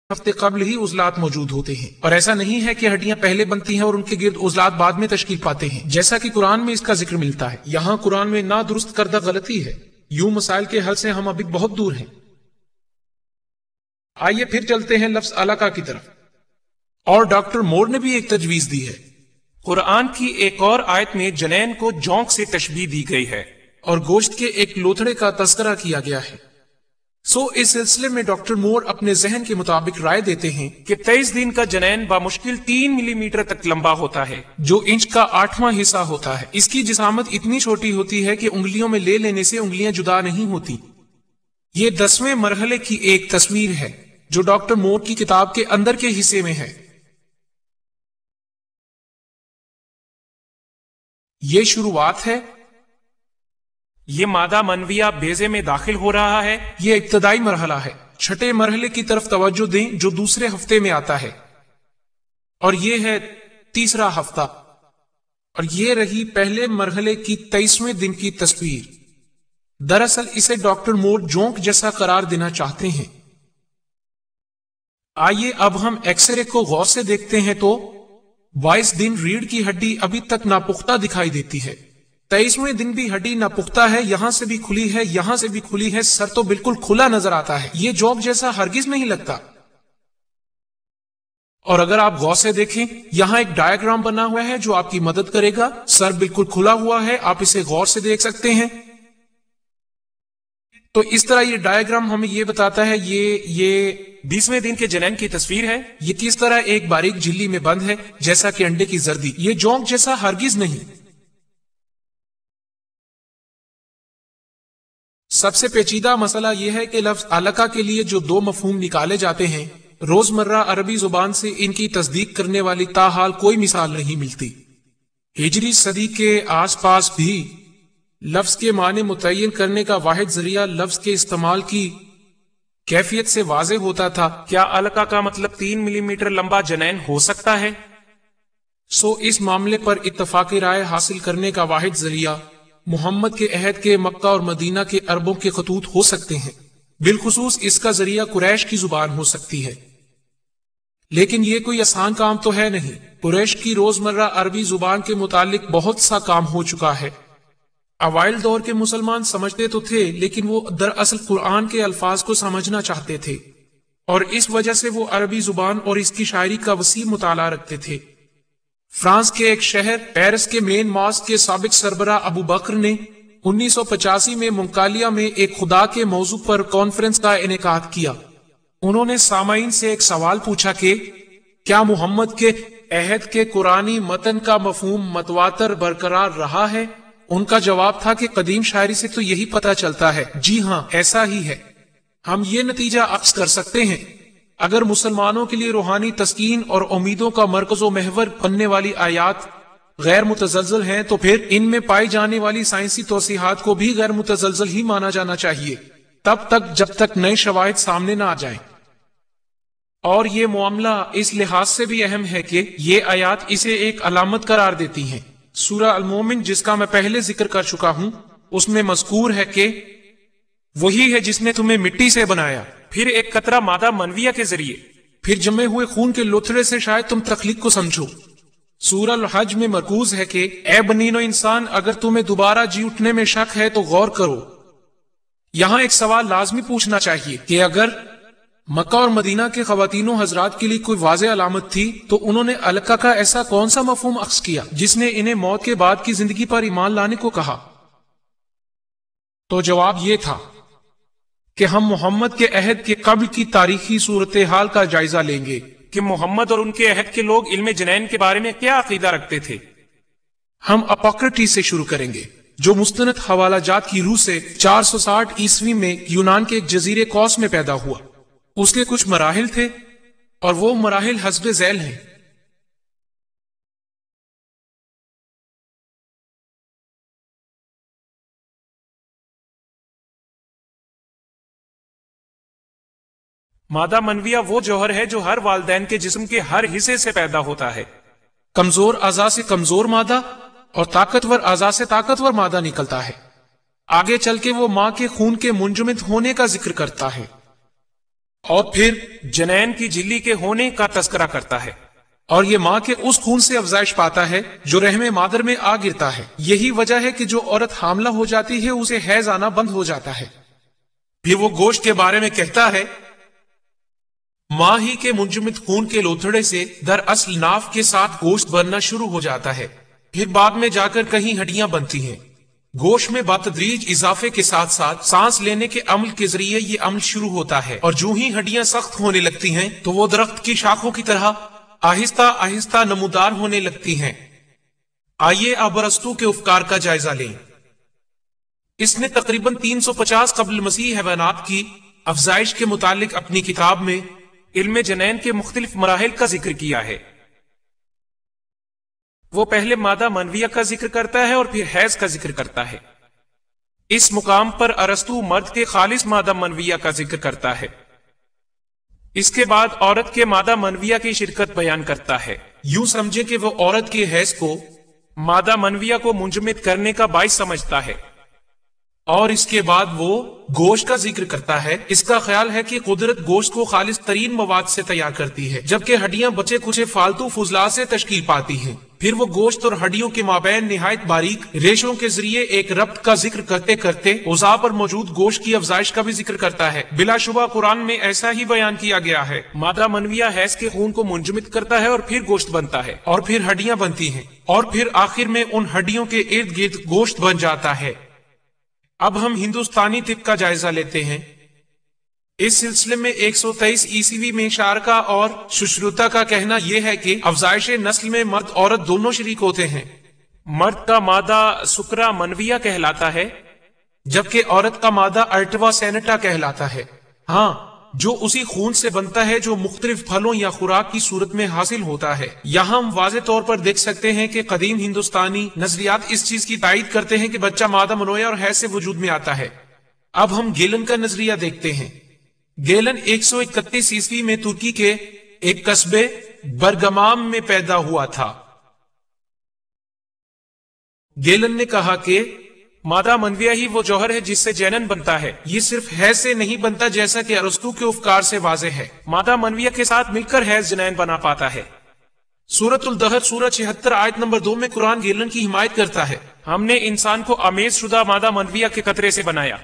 ہفتے قبل ہی عضلات موجود ہوتے ہیں، اور ایسا نہیں ہے کہ ہڈیاں پہلے بنتی ہیں اور ان کے گرد عضلات بعد میں تشکیل پاتے ہیں، جیسا کہ قرآن میں اس کا ذکر ملتا ہے۔ یہاں قرآن میں نہ درست کردہ غلطی ہے۔ یوں مسائل کے حل سے ہم ابھی بہت دور ہیں۔ آئیے پھر چلتے ہیں لفظ علقہ کی طرف، اور ڈاکٹر مور نے بھی ایک تجویز دی ہے۔ قرآن کی ایک اور آیت میں جنین کو جونک سے تشبیہ دی گئی ہے، اور گوشت کے ایک لوتھڑے کا تذکرہ کیا گیا ہے۔ اس سلسلے میں ڈاکٹر مور اپنے ذہن کے مطابق رائے دیتے ہیں کہ 23 دن کا جنین بامشکل 3 ملی میٹر تک لمبا ہوتا ہے، جو انچ کا 8واں حصہ ہوتا ہے۔ اس کی جسامت اتنی چھوٹی ہوتی ہے کہ انگلیوں میں لے لینے سے انگلیاں جدا نہیں ہوتی۔ یہ 10ویں مرحلے کی ایک تصویر ہے جو ڈاکٹر مور کی کتاب کے اندر کے حصے میں ہے۔ یہ شروعات ہے۔ یہ مادہ منویہ بیضے میں داخل ہو رہا ہے۔ یہ ابتدائی مرحلہ ہے۔ چھٹے مرحلے کی طرف توجہ دیں جو دوسرے ہفتے میں آتا ہے، اور یہ ہے تیسرا ہفتہ، اور یہ رہی پہلے مرحلے کی 23ویں دن کی تصویر۔ دراصل اسے ڈاکٹر مور جونک جیسا قرار دینا چاہتے ہیں۔ آئیے اب ہم ایکس رے کو غور سے دیکھتے ہیں تو 22 دن ریڑھ کی ہڈی ابھی تک ناپختہ دکھائی دیتی ہے۔ 23ویں دن بھی ہڈی ناپختہ ہے، یہاں سے بھی کھلی ہے، یہاں سے بھی کھلی ہے، سر تو بالکل کھلا نظر آتا ہے۔ یہ جوک جیسا ہرگز نہیں لگتا۔ اور اگر آپ غور سے دیکھیں، یہاں ایک ڈائیگرام بنا ہوا ہے جو آپ کی مدد کرے گا۔ سر بالکل کھلا ہوا ہے، آپ اسے غور سے دیکھ سکتے ہیں۔ تو اس طرح یہ ڈائیگرام ہمیں یہ بتاتا ہے یہ 20ویں دن کے جنین کی تصویر ہے۔ یہ کس طرح ایک باریک جھلی میں بند ہے جیسا کہ انڈے کی زردی۔ یہ جونک جیسا ہرگز نہیں۔ سب سے پیچیدہ مسئلہ یہ ہے کہ لفظ علقہ کے لیے جو 2 مفہوم نکالے جاتے ہیں، روزمرہ عربی زبان سے ان کی تصدیق کرنے والی تاحال کوئی مثال نہیں ملتی۔ ہجری صدی کے آس پاس بھی لفظ کے معنی متعین کرنے کا واحد ذریعہ لفظ کے استعمال کی کیفیت سے واضح ہوتا تھا۔ کیا علقہ کا مطلب 3 ملی میٹر لمبا جنین ہو سکتا ہے؟ اس معاملے پر اتفاق رائے حاصل کرنے کا واحد ذریعہ محمد کے عہد کے مکہ اور مدینہ کے عربوں کے خطوط ہو سکتے ہیں۔ بالخصوص اس کا ذریعہ قریش کی زبان ہو سکتی ہے، لیکن یہ کوئی آسان کام تو ہے نہیں۔ قریش کی روزمرہ عربی زبان کے متعلق بہت سا کام ہو چکا ہے۔ اوائل دور کے مسلمان سمجھتے تو تھے، لیکن وہ دراصل قرآن کے الفاظ کو سمجھنا چاہتے تھے، اور اس وجہ سے وہ عربی زبان اور اس کی شاعری کا وسیع مطالعہ رکھتے تھے۔ فرانس کے ایک شہر پیرس کے مین ماسک کے سابق سربراہ ابو بکر نے 1985 میں منکالیہ میں ایک خدا کے موضوع پر کانفرنس کا انعقاد کیا۔ انہوں نے سامعین سے ایک سوال پوچھا کہ کیا محمد کے عہد کے قرآنی متن کا مفہوم متواتر برقرار رہا ہے؟ ان کا جواب تھا کہ قدیم شاعری سے تو یہی پتہ چلتا ہے۔ جی ہاں، ایسا ہی ہے۔ ہم یہ نتیجہ اخذ کر سکتے ہیں، اگر مسلمانوں کے لیے روحانی تسکین اور امیدوں کا مرکز و محور بننے والی آیات غیر متزلزل ہیں، تو پھر ان میں پائی جانے والی سائنسی توضیحات کو بھی غیر متزلزل ہی مانا جانا چاہیے، تب تک جب تک نئے شواہد سامنے نہ آ جائیں۔ اور یہ معاملہ اس لحاظ سے بھی اہم ہے کہ یہ آیات اسے ایک علامت قرار دیتی ہیں۔ سورہ المومن، جس کا میں پہلے ذکر کر چکا ہوں، اس میں مذکور ہے کہ وہی ہے جس نے تمہیں مٹی سے بنایا، پھر ایک قطرہ مادہ منویہ کے ذریعے، پھر جمے ہوئے خون کے لوتھڑے سے شاید تم تخلیق کو سمجھو۔ سورہ الحج میں مرکوز ہے کہ اے بنین و انسان، اگر تمہیں دوبارہ جی اٹھنے میں شک ہے تو غور کرو۔ یہاں ایک سوال لازمی پوچھنا چاہیے کہ اگر مکہ اور مدینہ کے خواتین و حضرات کے لیے کوئی واضح علامت تھی تو انہوں نے علقہ کا ایسا کون سا مفہوم اخذ کیا جس نے انہیں موت کے بعد کی زندگی پر ایمان لانے کو کہا؟ تو جواب یہ تھا کہ ہم محمد کے عہد کے قبل کی تاریخی صورتحال کا جائزہ لیں گے کہ محمد اور ان کے عہد کے لوگ علم جنین کے بارے میں کیا عقیدہ رکھتے تھے۔ ہم اپوکریٹس سے شروع کریں گے، جو مستند حوالہ جات کی روح سے 460 عیسوی میں یونان کے ایک جزیرے کوس میں پیدا ہوا۔ اس کے کچھ مراحل تھے، اور وہ مراحل حسب ذیل ہیں۔ مادہ منویہ وہ جوہر ہے جو ہر والدین کے جسم کے ہر حصے سے پیدا ہوتا ہے۔ کمزور اعضاء سے کمزور مادہ اور طاقتور اعضاء سے طاقتور مادہ نکلتا ہے۔ آگے چل کے وہ ماں کے خون کے منجمد ہونے کا ذکر کرتا ہے۔ اور پھر جنین کی جھلی کے ہونے کا تذکرہ کرتا ہے، اور یہ ماں کے اس خون سے افزائش پاتا ہے جو رحم مادر میں آ گرتا ہے۔ یہی وجہ ہے کہ جو عورت حاملہ ہو جاتی ہے اسے حیض آنا بند ہو جاتا ہے۔ پھر وہ گوشت کے بارے میں کہتا ہے، ماں ہی کے منجمد خون کے لوتھڑے سے دراصل ناف کے ساتھ گوشت بننا شروع ہو جاتا ہے، پھر بعد میں جا کر کہیں ہڈیاں بنتی ہیں۔ گوشت میں بتدریج اضافے کے ساتھ ساتھ سانس لینے کے عمل کے ذریعے یہ عمل شروع ہوتا ہے، اور جو ہی ہڈیاں سخت ہونے لگتی ہیں تو وہ درخت کی شاخوں کی طرح آہستہ آہستہ نمودار ہونے لگتی ہیں۔ آئیے اب ارسطو کے افکار کا جائزہ لیں۔ اس نے تقریباً 350 قبل مسیح حیوانات کی افزائش کے متعلق اپنی کتاب میں علم جنین کے مختلف مراحل کا ذکر کیا ہے۔ وہ پہلے مادہ منویہ کا ذکر کرتا ہے اور پھر حیض کا ذکر کرتا ہے۔ اس مقام پر ارسطو مرد کے خالص مادہ منویہ کا ذکر کرتا ہے۔ اس کے بعد عورت کے مادہ منویہ کی شرکت بیان کرتا ہے۔ یوں سمجھے کہ وہ عورت کے حیض کو مادہ منویہ کو منجمد کرنے کا باعث سمجھتا ہے، اور اس کے بعد وہ گوشت کا ذکر کرتا ہے۔ اس کا خیال ہے کہ قدرت گوشت کو خالص ترین مواد سے تیار کرتی ہے، جبکہ ہڈیاں بچے کچھ فالتو فضلات سے تشکیل پاتی ہیں۔ پھر وہ گوشت اور ہڈیوں کے مابین نہایت باریک ریشوں کے ذریعے ایک ربط کا ذکر کرتے کرتے اوضاع پر موجود گوشت کی افزائش کا بھی ذکر کرتا ہے۔ بلا شبہ قرآن میں ایسا ہی بیان کیا گیا ہے۔ مادہ منویہ حیض کے خون کو منجمد کرتا ہے اور پھر گوشت بنتا ہے، اور پھر ہڈیاں بنتی ہیں، اور پھر آخر میں ان ہڈیوں کے ارد گرد گوشت بن جاتا ہے۔ اب ہم ہندوستانی طب کا جائزہ لیتے ہیں۔ اس سلسلے میں 123 عیسوی میں شارکا اور سشروتا کا کہنا یہ ہے کہ افزائش نسل میں مرد عورت دونوں شریک ہوتے ہیں۔ مرد کا مادہ سکرا منویہ کہلاتا ہے، جبکہ عورت کا مادہ ارٹوا سینٹا کہلاتا ہے۔ ہاں، جو اسی خون سے بنتا ہے جو مختلف پھلوں یا خوراک کی صورت میں حاصل ہوتا ہے۔ یہاں ہم واضح طور پر دیکھ سکتے ہیں کہ قدیم ہندوستانی نظریات اس چیز کی تائید کرتے ہیں کہ بچہ مادہ منویہ اور حیض سے وجود میں آتا ہے۔ اب ہم گیلن کا نظریہ دیکھتے ہیں۔ گیلن 131 عیسوی میں ترکی کے ایک قصبے برگمام میں پیدا ہوا تھا۔ گیلن نے کہا کہ مادہ منویہ ہی وہ جوہر ہے جس سے جنین بنتا ہے۔ یہ صرف حیض سے نہیں بنتا جیسا کہ ارسطو کے افکار سے واضح ہے۔ مادہ منویہ کے ساتھ مل کر حیض جنین بنا پاتا ہے۔ سورۃ الدہر سورہ 76 آیت نمبر 2 میں قرآن گیلن کی حمایت کرتا ہے۔ ہم نے انسان کو آمیز شدہ مادہ منویہ کے قطرے سے بنایا۔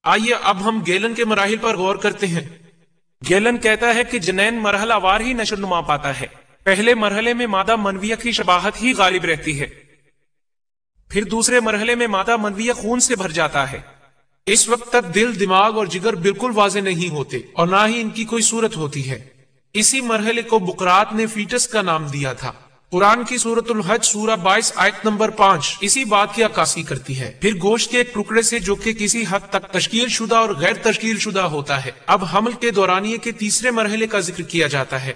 آئیے اب ہم گیلن کے مراحل پر غور کرتے ہیں۔ گیلن کہتا ہے کہ جنین مرحلہ وار ہی نشو نما پاتا ہے۔ پہلے مرحلے میں مادہ منویہ کی شباہت ہی غالب رہتی ہے، پھر دوسرے مرحلے میں مادہ منویہ خون سے بھر جاتا ہے۔ اس وقت تک دل، دماغ اور جگر بالکل واضح نہیں ہوتے اور نہ ہی ان کی کوئی صورت ہوتی ہے۔ اسی مرحلے کو بقرات نے فیٹس کا نام دیا تھا۔ قرآن کی سورۃ الحج سورہ 22 آیت نمبر 5 اسی بات کی عکاسی کرتی ہے۔ پھر گوشت کے ایک ٹکڑے سے جو کہ کسی حد تک تشکیل شدہ اور غیر تشکیل شدہ ہوتا ہے، اب حمل کے دورانیے کے تیسرے مرحلے کا ذکر کیا جاتا ہے۔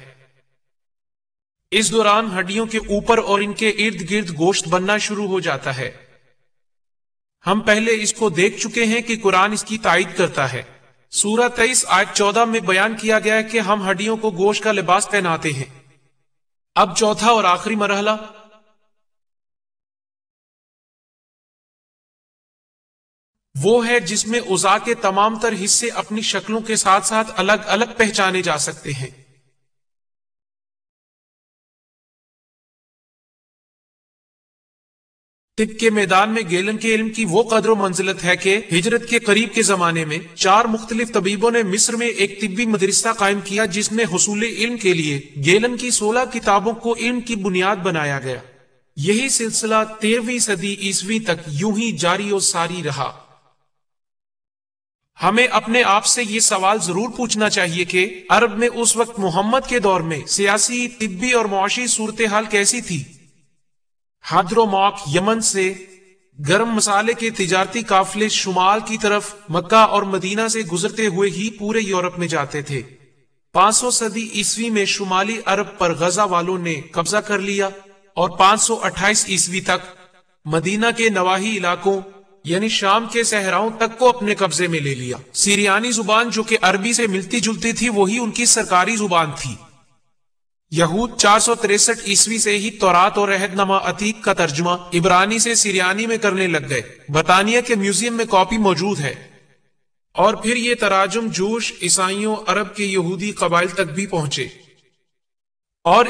اس دوران ہڈیوں کے اوپر اور ان کے ارد گرد گوشت بننا شروع ہو جاتا ہے۔ ہم پہلے اس کو دیکھ چکے ہیں کہ قرآن اس کی تائید کرتا ہے۔ سورہ 23 آیت 14 میں بیان کیا گیا ہے کہ ہم ہڈیوں کو گوشت کا لباس پہناتے ہیں۔ اب چوتھا اور آخری مرحلہ وہ ہے جس میں اعضاء کے تمام تر حصے اپنی شکلوں کے ساتھ ساتھ الگ الگ پہچانے جا سکتے ہیں۔ طب کے میدان میں گیلن کے علم کی وہ قدر و منزلت ہے کہ ہجرت کے قریب کے زمانے میں 4 مختلف طبیبوں نے مصر میں ایک طبی مدرسہ قائم کیا جس میں حصول علم کے لیے گیلن کی 16 کتابوں کو علم کی بنیاد بنایا گیا۔ یہی سلسلہ 13ویں صدی عیسوی تک یوں ہی جاری و ساری رہا۔ ہمیں اپنے آپ سے یہ سوال ضرور پوچھنا چاہیے کہ عرب میں اس وقت محمد کے دور میں سیاسی، طبی اور معاشی صورتحال کیسی تھی؟ حضرموت یمن سے گرم مسالے کے تجارتی قافلے شمال کی طرف مکہ اور مدینہ سے گزرتے ہوئے ہی پورے یورپ میں جاتے تھے۔ 500 صدی عیسوی میں شمالی عرب پر غزہ والوں نے قبضہ کر لیا اور 528 عیسوی تک مدینہ کے نواحی علاقوں یعنی شام کے صحراؤں تک کو اپنے قبضے میں لے لیا۔ سیریانی زبان جو کہ عربی سے ملتی جلتی تھی وہی ان کی سرکاری زبان تھی۔ یہود 463 عیسوی سے ہی تورات اور عہد نامہ عتیق کا ترجمہ عبرانی سے سیریانی میں کرنے لگ گئے۔ برطانیہ کے میوزیم میں کاپی موجود ہے۔ اور پھر یہ تراجم جوش عیسائیوں عرب کے یہودی قبائل تک بھی پہنچے اور